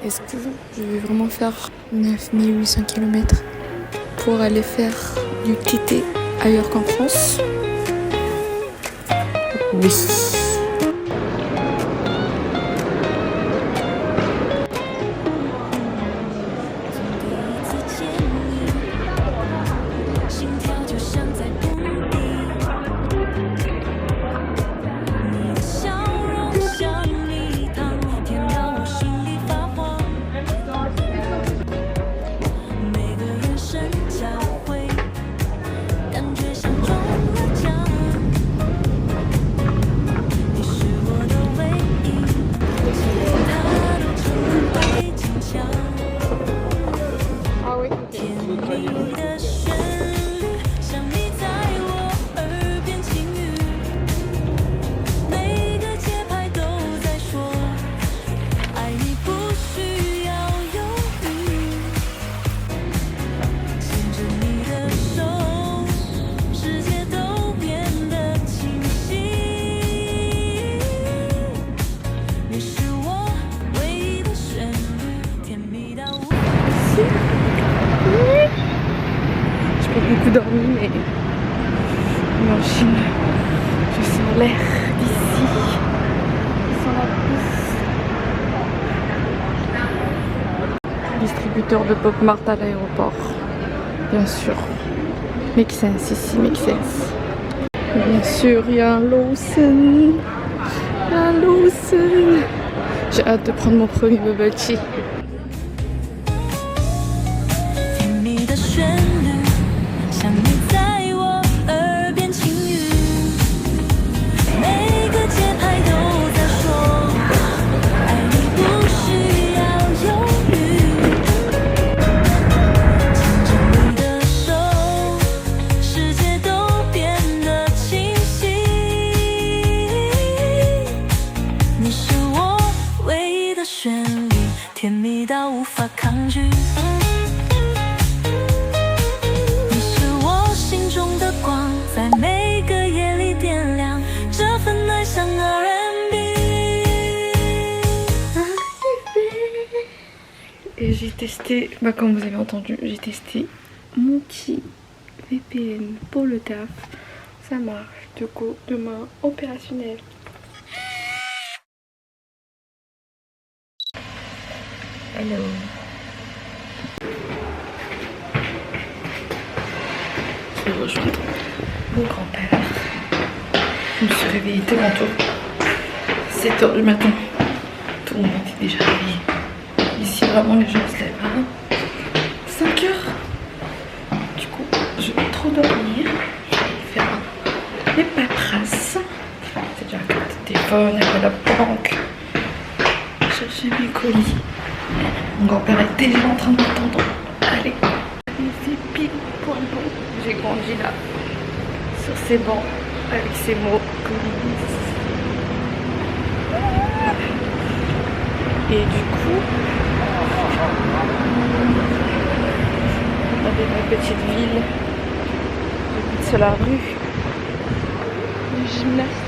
Est-ce que je vais vraiment faire 9800 km pour aller faire du TT ailleurs qu'en France? Oui. J'ai pas beaucoup dormi, mais en Chine, je sens l'air d'ici. Je sens la pousse. Distributeur de Pop Mart à l'aéroport, bien sûr. Make sense ici, make sense. Bien sûr, il y a un Lawson. Un Lawson. J'ai hâte de prendre mon premier bubble tea.甜蜜到无法抗拒，你是我心中的光，在每个夜里点亮这份爱像 R&B。 Et j'ai testé, comme vous avez entendu, j'ai testé mon petit VPN pour le taf. Ça marche, de go, demain opérationnel. Hello. Je vais rejoindre mon grand-père. Je me suis réveillée tellement tôt. 7h du matin. Tout le monde était déjà réveillé. Ici vraiment les gens se lèvent à 5h. Du coup je vais trop dormir. Je vais faire les paperasses. C'est-à-dire que le téléphone, il y a la banque. Chercher mes colis. Mon grand-père est déjà en train de m'attendre. Allez, il fait pile poil bon. J'ai grandi là, sur ces bancs, avec ces mots colis. Et du coup, avec ma petite ville, j'habite sur la rue du gymnaste.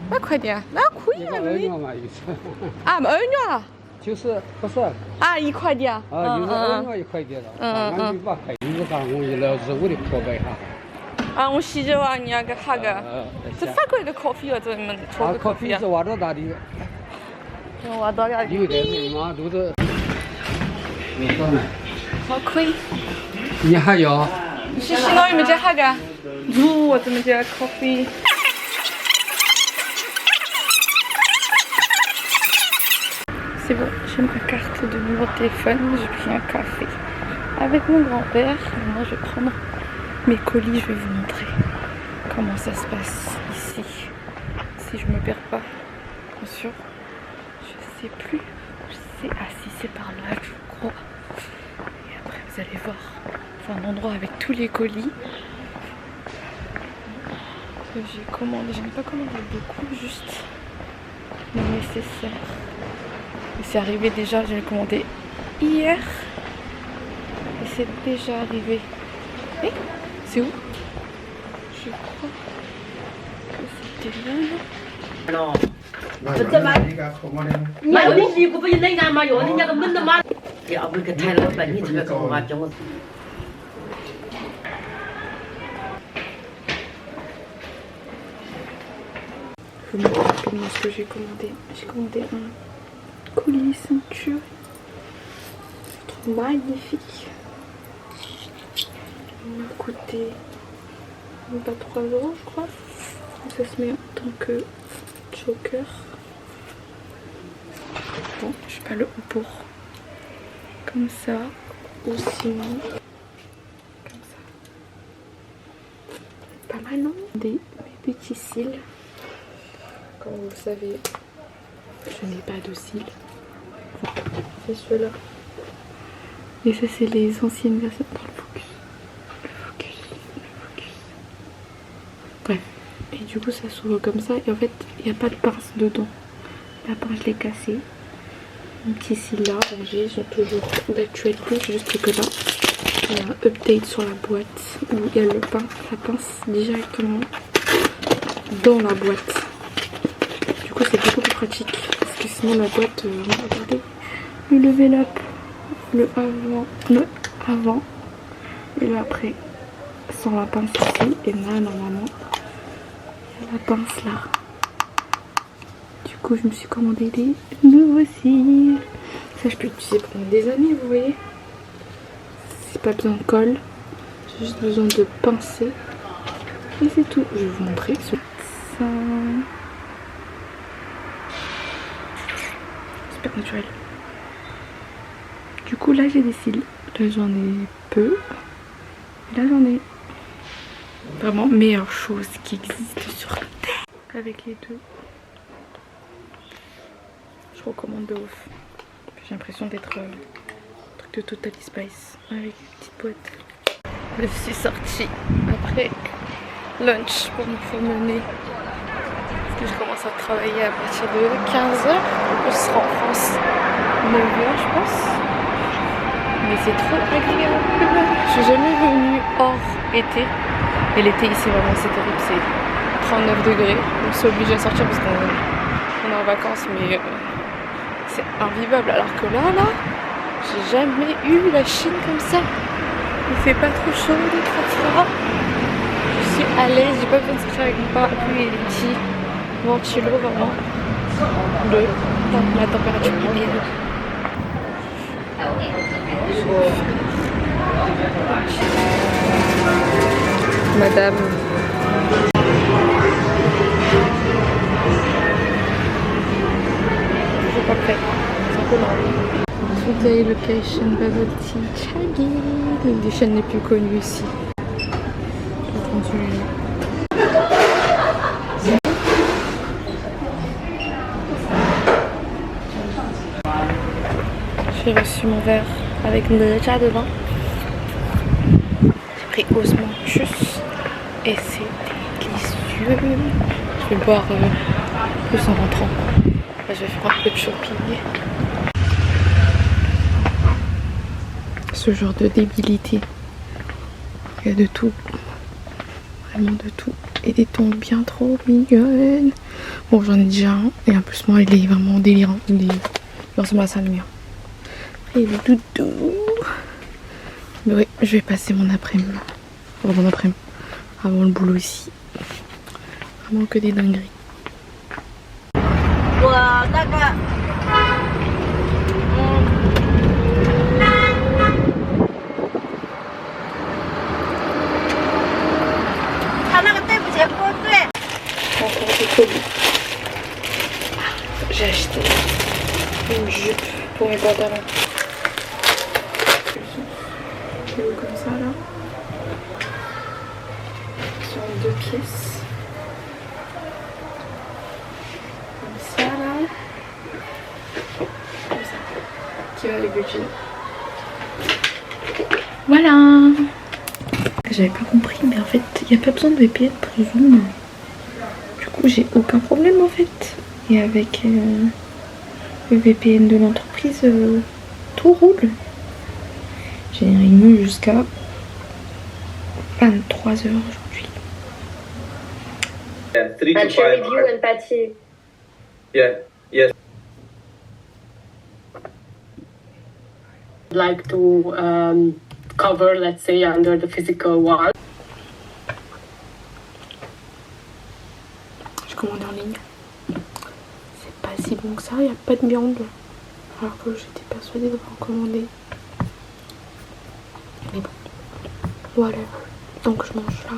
那快点，那可以啊，你啊，2元啊，就是不是啊，1块钱啊，啊，就是2元1块钱了，俺就8块，你看我一来是我的破败哈。啊，我洗着啊，你要个哈个，这法国的咖啡啊，这们错个咖啡啊，是挖到大的，挖到呀，有的嘛都是，没到呢。好亏。你还要？洗脑有没得哈个？我怎么叫咖啡？C'est bon, j'ai ma carte de numéro de téléphone, j'ai pris un café avec mon grand-père. Moi je vais prendre mes colis, je vais vous montrer comment ça se passe ici. Si je me perds pas, bien sûr, je sais plus. Si c'est par là, je crois. Et après vous allez voir, c'est un endroit avec tous les colis. J'ai commandé, j'en ai pas commandé beaucoup, juste le nécessaire. Et c'est arrivé déjà, j'ai commandé hier. Et c'est déjà arrivé. Eh, c'est où? Je crois que c'était là, non? Alors, 那有一个口毛的，那有你不是那样吗？有人家个闷的吗？要不个太老板，你这个跟我讲我。 Je vous montre rapidement ce que j'ai commandé. J'ai commandé un collier ceinture. Je trouve magnifique. Il m'a coûté pas 3 € je crois. Ça se met en tant que choker. Bon, je sais pas le haut pour. Comme ça. Ou sinon. Comme ça. Pas mal non? Mes petits cils. Comme vous le savez, je n'ai pas de cils. C'est ceux-là. Et ça, c'est les anciennes versions. Dans le focus. Le focus. Le focus. Bref. Et du coup, ça s'ouvre comme ça. Et en fait, il n'y a pas de pince dedans. La pince, je l'ai cassée. Mon petit cils là, rangés, ils sont toujours d'actualité. Juste que là, il y a un update sur la boîte où il y a la pince directement dans la boîte. Du coup c'est beaucoup plus pratique parce que sinon la boîte, regardez, le level up, le avant et le après sans la pince ici et là normalement il y a la pince là. Du coup je me suis commandé des nouveaux cils. Ça je peux l'utiliser pendant des années, vous voyez. C'est pas besoin de colle, j'ai juste besoin de pincer et c'est tout. Je vais vous montrer ça. Super naturel. Du coup là j'ai des cils. Là j'en ai peu. Et là j'en ai vraiment meilleure chose qui existe sur terre. Avec les deux. Je recommande de ouf. J'ai l'impression d'être truc de Totally Spice. Avec une petite boîte. Je suis sortie après lunch pour me promener. Je commence à travailler à partir de 15h. Je serai en France 9h je pense. Mais c'est trop agréable. Je suis jamais venue hors été. Et l'été ici vraiment c'est terrible. C'est 39 degrés. On s'est obligé de sortir parce qu'on est en vacances. Mais c'est invivable. Alors que là, j'ai jamais eu la Chine comme ça. Il fait pas trop chaud, des trop. Je suis à l'aise. J'ai pas besoin de sortir avec mon parapluie et les petits ventilo vraiment de la température idéale. Madame. Toujours pas prêt. C'est un peu long. Today location bubble tea Chaggy. Une des chaînes les plus connues ici. J'ai entendu. J'ai reçu mon verre avec le chat devant. J'ai pris Osman Jus et c'est délicieux. Je vais boire plus en rentrant. Là, je vais faire un peu de shopping. Ce genre de débilité. Il y a de tout. Vraiment de tout. Et des tons bien trop mignonnes. Bon, j'en ai déjà un. Et en plus, moi, il est vraiment délirant. Il ressemble à ça, le mien. Et le doudou. Mais oui, je vais passer mon après-midi. Enfin, mon après-midi. Avant le boulot ici. Vraiment que des dingueries. Encore des colis. J'ai acheté une jupe pour mes pantalons. Comme ça là. Sur 2 pièces. Comme ça là. Comme ça. Qui va avec le jean. Voilà. J'avais pas compris mais en fait il n'y a pas besoin de VPN pour Zoom. coup, j'ai aucun problème en fait. Et avec le VPN de l'entreprise, tout roule. J'ai une réunion jusqu'à 23 h aujourd'hui. Yeah, 3 to 5 share with you hours. and Patty. Yeah, yes. Like to cover, let's say, under the physical wall. J'ai commandé en ligne. C'est pas si bon que ça, il n'y a pas de viande. Alors que j'étais persuadée de en commander. Mais bon, voilà. Donc je mange là.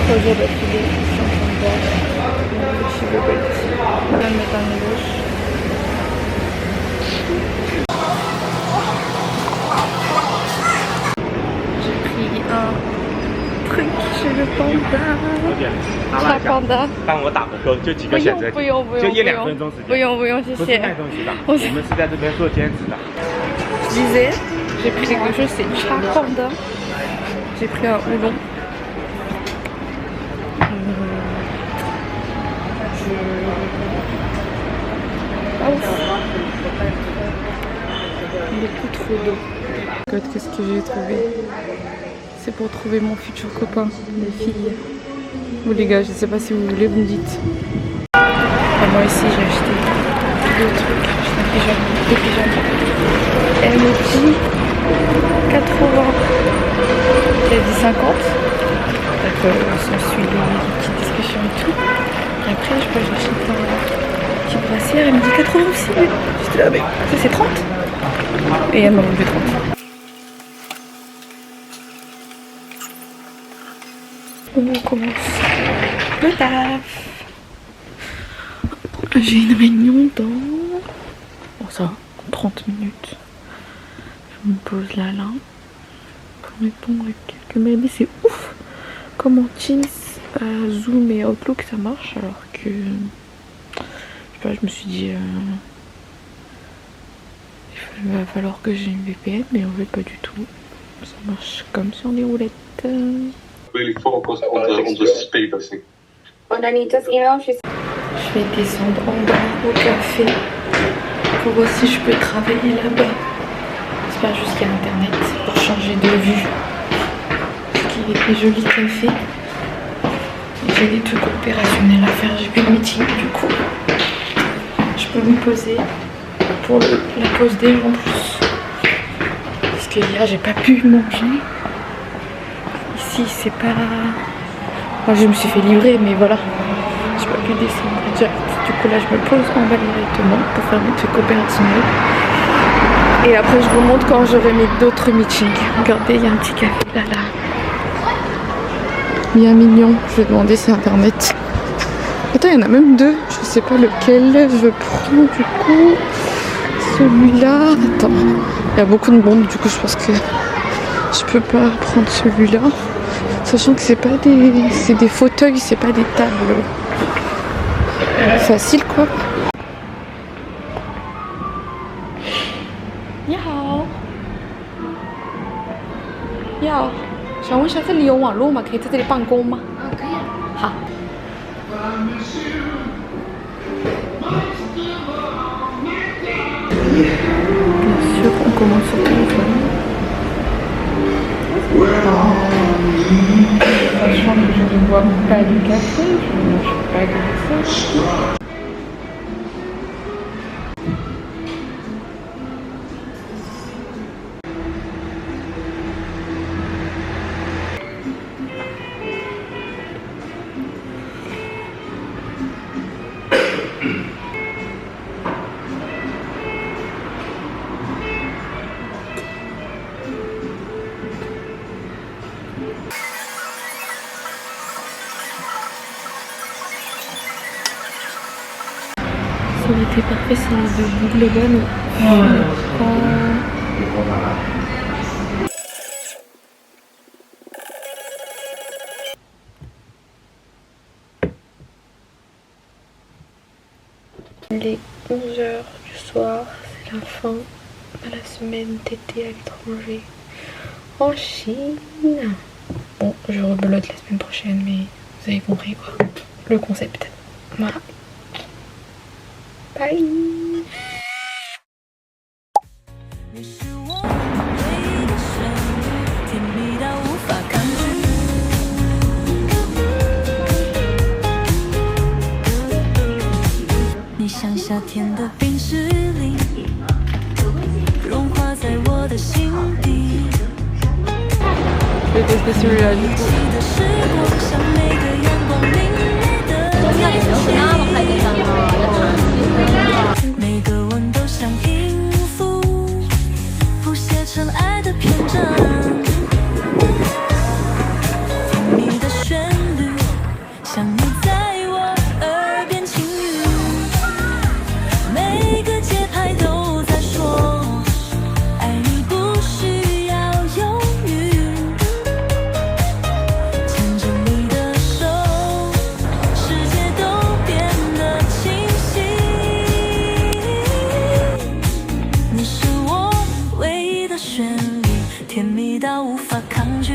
Trois jours d'affilée, je suis en train de boire le chivo bête. Je vais me mettre un gauche. J'ai pris un truc chez le panda. Chat panda. 帮我打个勾，就几个选择题，不用就1-2分钟时间。不用，谢谢。不是卖东西的，我们是在这边做兼职的。 Je disais, j'ai pris quelque chose, c'est Chat Panda. J'ai pris un houlon. Pas ouf. Il est plus trop d'eau. Qu'est-ce que j'ai trouvé? C'est pour trouver mon futur copain, les filles. Ou les gars, je sais pas si vous voulez, vous me dites. Enfin, moi ici j'ai acheté deux trucs. J'ai acheté deux pyjamas. Elle me dit 80. Elle dit 50. Donc on suit les petites discussions et tout. Et après je peux chercher un petit brassière. Elle me dit 80 aussi. J'étais là, mais ça c'est 30. Et elle m'a vendu 30. On commence le taf. J'ai une réunion dans... Bon ça, 30 minutes. Je me pose là pour répondre à quelques mails. Mais c'est ouf comment Teams, Zoom et Outlook ça marche alors que... Je sais pas, je me suis dit... il va falloir que j'ai une VPN mais en fait pas du tout. Ça marche comme sur les roulettes. Really focus on the speed, I think. Je vais descendre en bas au café pour voir si je peux travailler là-bas. J'espère juste qu'il y a internet pour changer de vue. Parce qu'il y a des jolis cafés. J'ai des trucs opérationnels à faire. J'ai plus de meeting du coup. Je peux me poser pour la pause déj en plus. Parce que hier j'ai pas pu manger. Ici c'est pas... Moi je me suis fait livrer mais voilà. J'ai pas pu descendre direct. Du coup là je me pose en bas directement pour faire mes trucs opérationnels. Et après je remonte quand j'aurai mis d'autres meetings. Regardez, il y a un petit café là. Bien mignon. Je vais demander si internet. Attends, il y en a même deux. Je sais pas lequel je prends du coup. Celui-là. Attends. Il y a beaucoup de monde du coup je pense que je peux pas prendre celui-là. Sachant que c'est pas des. C'est des fauteuils, c'est pas des tables. Facile quoi. Yao. 想问一下，这里有网络吗？可以在这里办公吗？可以。好。Bien sûr, on commence sur téléphone. pas du café, je ne mange pas de ça. Ça aurait été parfait si le boucle bonne. Il est 11h du soir, c'est la fin de la semaine d'été à l'étranger en Chine. Bon, je rebelote la semaine prochaine, mais vous avez compris quoi, le concept. Voilà. Bye. 你是我唯一的旋律，甜蜜到无法抗拒。你像夏天的冰淇淋，融化在我的心底。Je vais tester celui-là du coup. 的时光像每个阳光明媚的眼睛，每个吻都像音符，谱写成爱的篇章。甜蜜的旋律，像你在我耳边轻语，每个节拍都在说，爱你不需要犹豫。牵着你的手，世界都变得清晰。你是我唯一的旋律，甜蜜到无法抗拒。